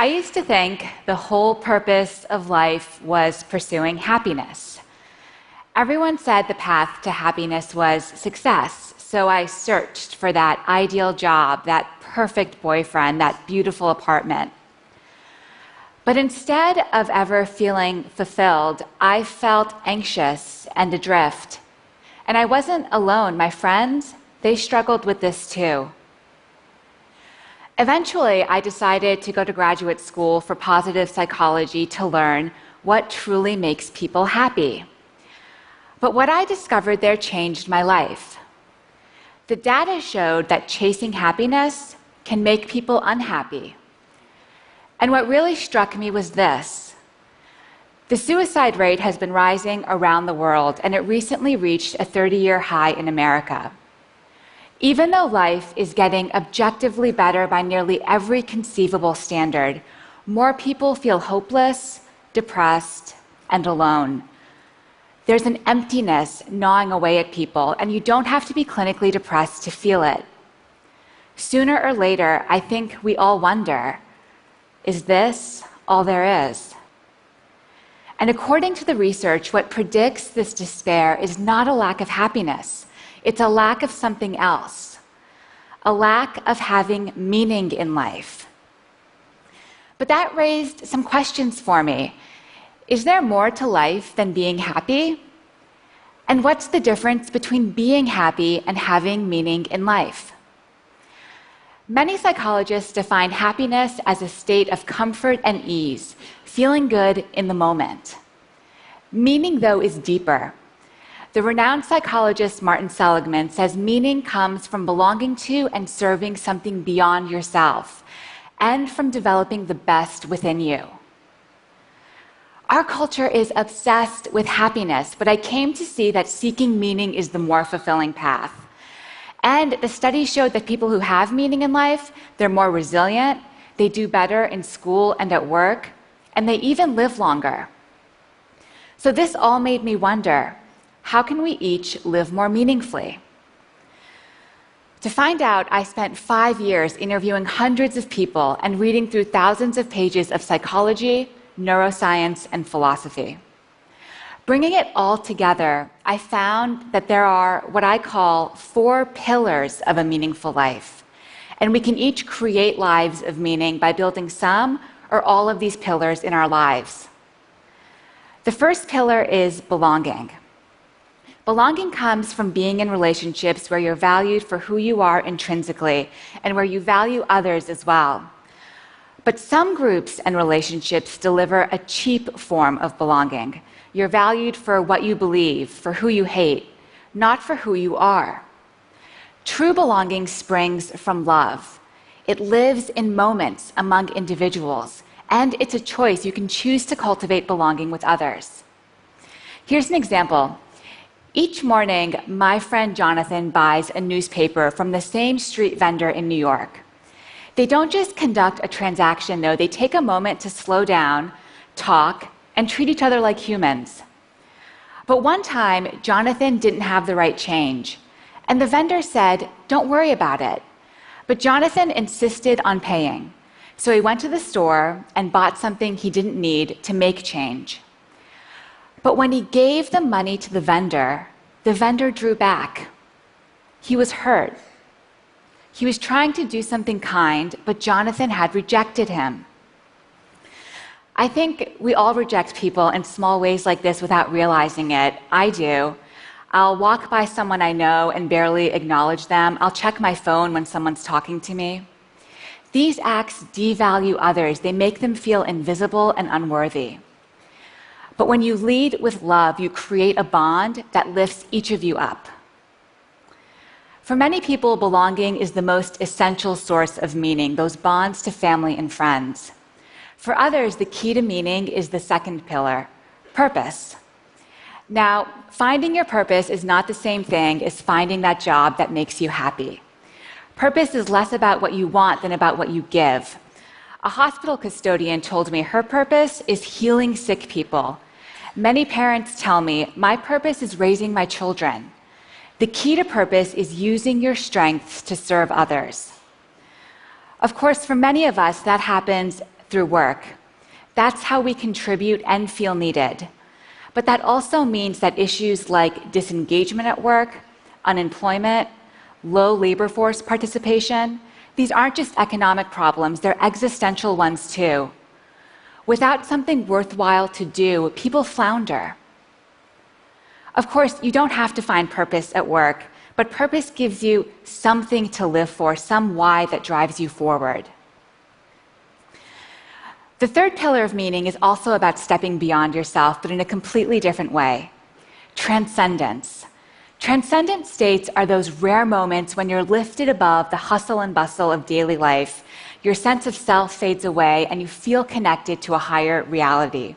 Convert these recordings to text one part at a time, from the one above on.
I used to think the whole purpose of life was pursuing happiness. Everyone said the path to happiness was success, so I searched for that ideal job, that perfect boyfriend, that beautiful apartment. But instead of ever feeling fulfilled, I felt anxious and adrift. And I wasn't alone. My friends, they struggled with this too. Eventually, I decided to go to graduate school for positive psychology to learn what truly makes people happy. But what I discovered there changed my life. The data showed that chasing happiness can make people unhappy. And what really struck me was this. The suicide rate has been rising around the world, and it recently reached a 30-year high in America. Even though life is getting objectively better by nearly every conceivable standard, more people feel hopeless, depressed, and alone. There's an emptiness gnawing away at people, and you don't have to be clinically depressed to feel it. Sooner or later, I think we all wonder, is this all there is? And according to the research, what predicts this despair is not a lack of happiness. It's a lack of something else, a lack of having meaning in life. But that raised some questions for me. Is there more to life than being happy? And what's the difference between being happy and having meaning in life? Many psychologists define happiness as a state of comfort and ease, feeling good in the moment. Meaning, though, is deeper. The renowned psychologist Martin Seligman says meaning comes from belonging to and serving something beyond yourself, and from developing the best within you. Our culture is obsessed with happiness, but I came to see that seeking meaning is the more fulfilling path. And the studies showed that people who have meaning in life, they're more resilient, they do better in school and at work, and they even live longer. So this all made me wonder, how can we each live more meaningfully? To find out, I spent 5 years interviewing hundreds of people and reading through thousands of pages of psychology, neuroscience, and philosophy. Bringing it all together, I found that there are what I call 4 pillars of a meaningful life. And we can each create lives of meaning by building some or all of these pillars in our lives. The first pillar is belonging. Belonging comes from being in relationships where you're valued for who you are intrinsically and where you value others as well. But some groups and relationships deliver a cheap form of belonging. You're valued for what you believe, for who you hate, not for who you are. True belonging springs from love. It lives in moments among individuals, and it's a choice. You can choose to cultivate belonging with others. Here's an example. Each morning, my friend Jonathan buys a newspaper from the same street vendor in New York. They don't just conduct a transaction, though. They take a moment to slow down, talk, and treat each other like humans. But one time, Jonathan didn't have the right change, and the vendor said, "Don't worry about it." But Jonathan insisted on paying, so he went to the store and bought something he didn't need to make change. But when he gave the money to the vendor drew back. He was hurt. He was trying to do something kind, but Jonathan had rejected him. I think we all reject people in small ways like this without realizing it. I do. I'll walk by someone I know and barely acknowledge them. I'll check my phone when someone's talking to me. These acts devalue others. They make them feel invisible and unworthy. But when you lead with love, you create a bond that lifts each of you up. For many people, belonging is the most essential source of meaning, those bonds to family and friends. For others, the key to meaning is the second pillar, purpose. Now, finding your purpose is not the same thing as finding that job that makes you happy. Purpose is less about what you want than about what you give. A hospital custodian told me her purpose is healing sick people. Many parents tell me, my purpose is raising my children. The key to purpose is using your strengths to serve others. Of course, for many of us, that happens through work. That's how we contribute and feel needed. But that also means that issues like disengagement at work, unemployment, low labor force participation, these aren't just economic problems, they're existential ones too. Without something worthwhile to do, people flounder. Of course, you don't have to find purpose at work, but purpose gives you something to live for, some why that drives you forward. The third pillar of meaning is also about stepping beyond yourself, but in a completely different way. Transcendence. Transcendent states are those rare moments when you're lifted above the hustle and bustle of daily life. Your sense of self fades away and you feel connected to a higher reality.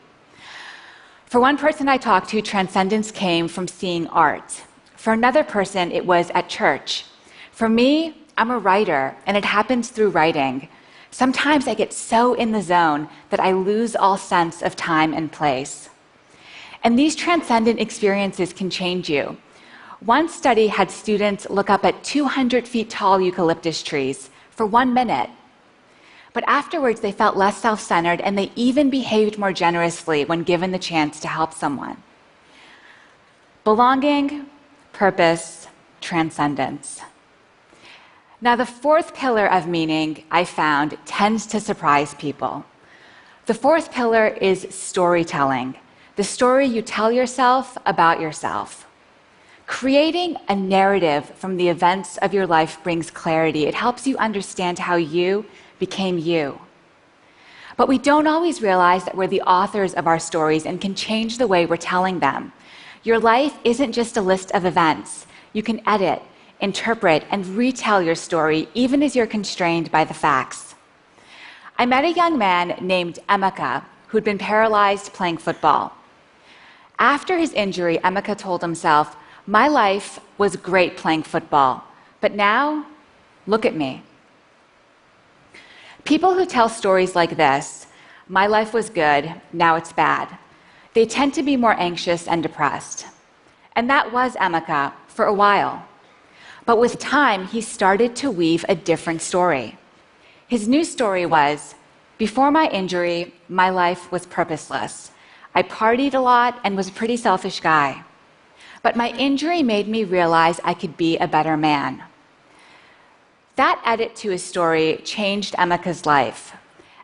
For one person I talked to, transcendence came from seeing art. For another person, it was at church. For me, I'm a writer, and it happens through writing. Sometimes I get so in the zone that I lose all sense of time and place. And these transcendent experiences can change you. One study had students look up at 200 feet tall eucalyptus trees for 1 minute. But afterwards, they felt less self-centered, and they even behaved more generously when given the chance to help someone. Belonging, purpose, transcendence. Now, the fourth pillar of meaning, I found, tends to surprise people. The fourth pillar is storytelling, the story you tell yourself about yourself. Creating a narrative from the events of your life brings clarity. It helps you understand how you became you. But we don't always realize that we're the authors of our stories and can change the way we're telling them. Your life isn't just a list of events. You can edit, interpret, and retell your story even as you're constrained by the facts. I met a young man named Emeka who'd been paralyzed playing football. After his injury, Emeka told himself, "My life was great playing football, but now, look at me." People who tell stories like this, "My life was good, now it's bad," they tend to be more anxious and depressed. And that was Emeka for a while. But with time, he started to weave a different story. His new story was, "Before my injury, my life was purposeless. I partied a lot and was a pretty selfish guy. But my injury made me realize I could be a better man." That edit to his story changed Emeka's life.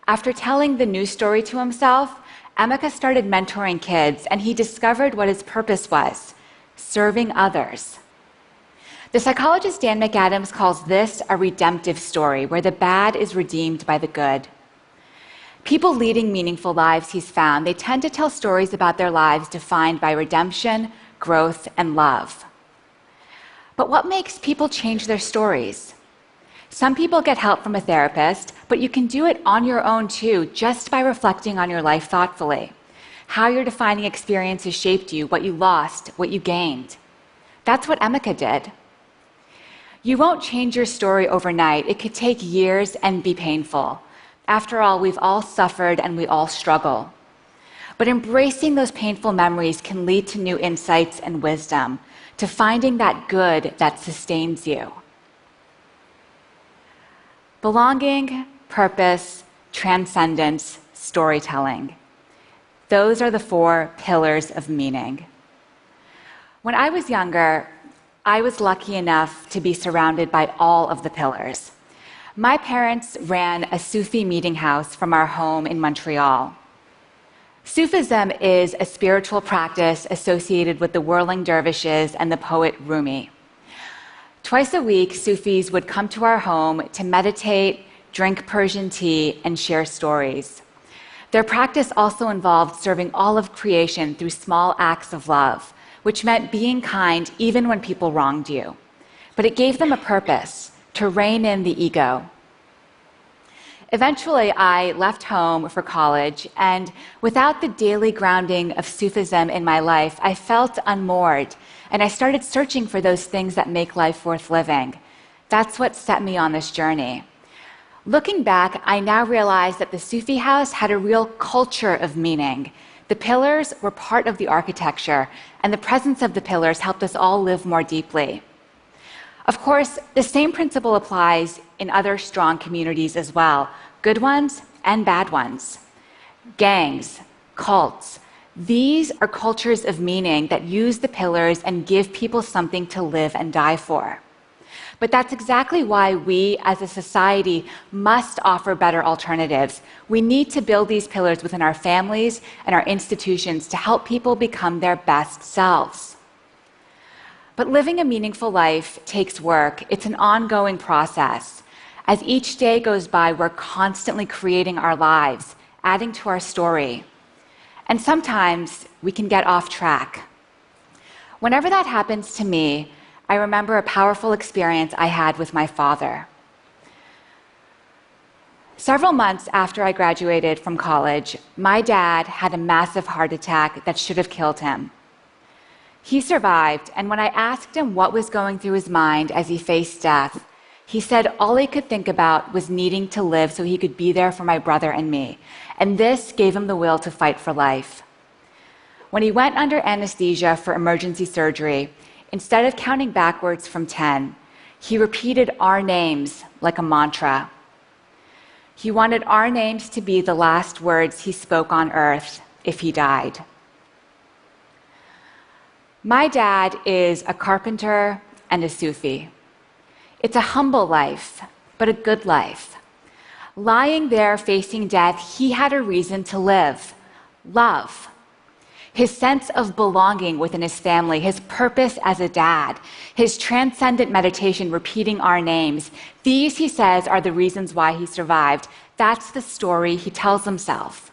After telling the new story to himself, Emeka started mentoring kids, and he discovered what his purpose was: serving others. The psychologist Dan McAdams calls this a redemptive story, where the bad is redeemed by the good. People leading meaningful lives, he's found, they tend to tell stories about their lives defined by redemption, growth, and love. But what makes people change their stories? Some people get help from a therapist, but you can do it on your own too, just by reflecting on your life thoughtfully. How your defining experiences shaped you, what you lost, what you gained. That's what Emeka did. You won't change your story overnight. It could take years and be painful. After all, we've all suffered and we all struggle. But embracing those painful memories can lead to new insights and wisdom, to finding that good that sustains you. Belonging, purpose, transcendence, storytelling. Those are the 4 pillars of meaning. When I was younger, I was lucky enough to be surrounded by all of the pillars. My parents ran a Sufi meeting house from our home in Montreal. Sufism is a spiritual practice associated with the whirling dervishes and the poet Rumi. Twice a week, Sufis would come to our home to meditate, drink Persian tea, and share stories. Their practice also involved serving all of creation through small acts of love, which meant being kind even when people wronged you. But it gave them a purpose: to rein in the ego. Eventually, I left home for college, and without the daily grounding of Sufism in my life, I felt unmoored, and I started searching for those things that make life worth living. That's what set me on this journey. Looking back, I now realize that the Sufi house had a real culture of meaning. The pillars were part of the architecture, and the presence of the pillars helped us all live more deeply. Of course, the same principle applies in other strong communities as well, good ones and bad ones. Gangs, cults, these are cultures of meaning that use the pillars and give people something to live and die for. But that's exactly why we, as a society, must offer better alternatives. We need to build these pillars within our families and our institutions to help people become their best selves. But living a meaningful life takes work. It's an ongoing process. As each day goes by, we're constantly creating our lives, adding to our story. And sometimes we can get off track. Whenever that happens to me, I remember a powerful experience I had with my father. Several months after I graduated from college, my dad had a massive heart attack that should have killed him. He survived, and when I asked him what was going through his mind as he faced death, he said all he could think about was needing to live so he could be there for my brother and me, and this gave him the will to fight for life. When he went under anesthesia for emergency surgery, instead of counting backwards from 10, he repeated our names like a mantra. He wanted our names to be the last words he spoke on earth if he died. My dad is a carpenter and a Sufi. It's a humble life, but a good life. Lying there facing death, he had a reason to live: love. His sense of belonging within his family, his purpose as a dad, his transcendent meditation repeating our names, these, he says, are the reasons why he survived. That's the story he tells himself.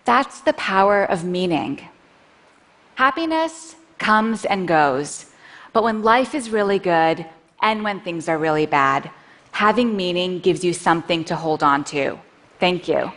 That's the power of meaning. Happiness comes and goes, but when life is really good and when things are really bad, having meaning gives you something to hold on to. Thank you.